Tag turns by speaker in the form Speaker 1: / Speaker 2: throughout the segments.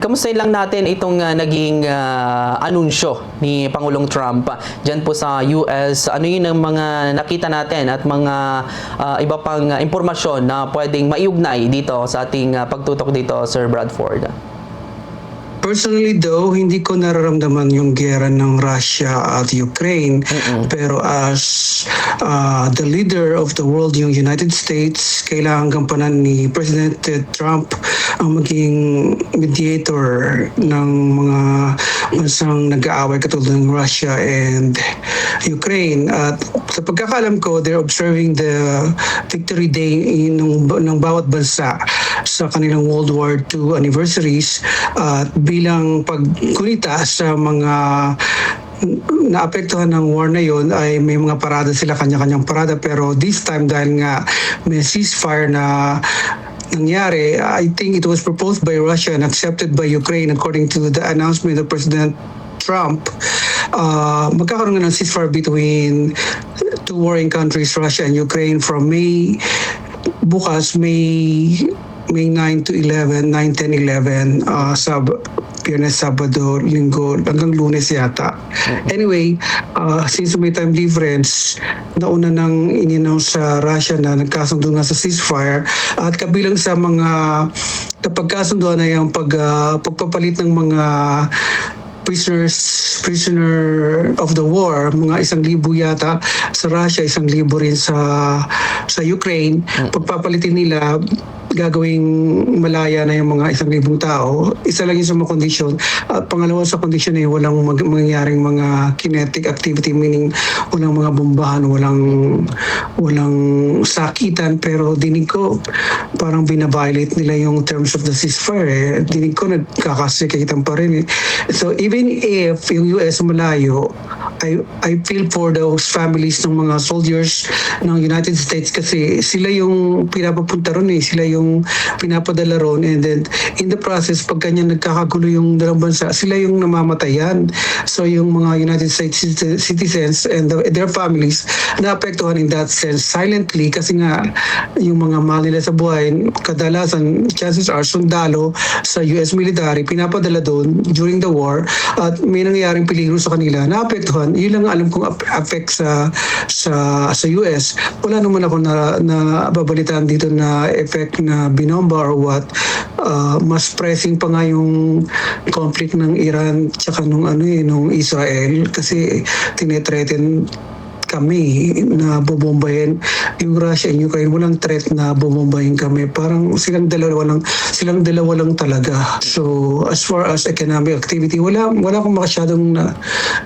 Speaker 1: Kamustahin lang natin itong naging anunsyo ni Pangulong Trump dyan po sa US. Ano yun ang mga nakita natin at mga iba pang impormasyon na pwedeng maiugnay dito sa ating pagtutok dito, Sir Bradford?
Speaker 2: Personally though, hindi ko nararamdaman yung gera ng Russia at Ukraine. Pero as the leader of the world, yung United States, kailangan gampanan ni President Trump ang maging mediator ng mga bansang nag-aaway katulad ng Russia and Ukraine. At sa pagkakalam ko, they're observing the Victory Day ng bawat bansa sa kanilang World War II anniversaries at bilang pagkunita sa mga naapektuhan ng war na yon ay may mga parada sila, kanya-kanyang parada, pero this time dahil nga may ceasefire na nangyari, I think it was proposed by Russia and accepted by Ukraine according to the announcement of President Trump. Magkakaroon nga ng ceasefire between two warring countries, Russia and Ukraine, from bukas, May 9 to 11, 9, 10, 11, Biyernes, Sabado, Linggo, hanggang Lunes yata. Anyway, since may time difference, nauna nang in-announce sa Russia na nagkasundo nga sa ceasefire at kabilang sa mga kapagkasundo na yung pagpapalit ng mga prisoner of the war, mga 1,000 yata sa Russia, 1,000 rin sa Ukraine. Pagpapalitin nila, gagawing malaya na yung mga 1,000 tao. Isa lang yung sa mga kondisyon. Pangalawa sa kondisyon ay walang mangyaring mga kinetic activity, meaning walang mga bombahan, walang sakitan, pero dinig ko parang binabiolate nila yung terms of the ceasefire. Dinig ko nagkakasikitan pa rin. So even if yung US malayo, I feel for those families ng mga soldiers ng United States kasi sila yung pinapapunta ron sila yung pinapadala ron, and then in the process pag ganyan nagkakagulo yung dalawang bansa, sila yung namamatayan. So yung mga United States citizens and their families naapektuhan in that sense silently kasi nga yung mga mahal nila sa buhay, kadalasan chances are sundalo sa US military pinapadala doon during the war at may nangyayaring peligro sa kanila, naapektuhan. Yun lang alam kong affect sa US. Wala naman ako na babalitaan dito na effect na binomba or what. Mas pressing pa nga yung conflict ng Iran tsaka nung Israel kasi tinetreaten kami na bobombahin yung Russia and Ukraine. Walang threat na bobombahin kami. Parang silang dalawa lang talaga. So as far as economic activity, wala akong masyadong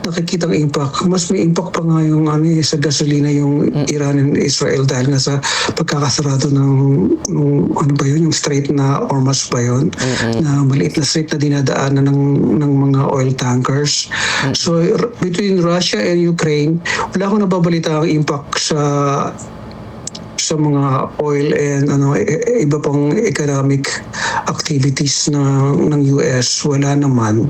Speaker 2: nakikitang impact. Mas may impact pa nga yung sa gasolina yung Iran and Israel dahil nga sa pagkakasarado ng yung strait na Hormuz ba yun? Na maliit na strait na dinadaanan ng mga oil tankers. So between Russia and Ukraine, wala akong nababalita ang impact sa mga oil and iba pang economic activities ng US. Wala naman.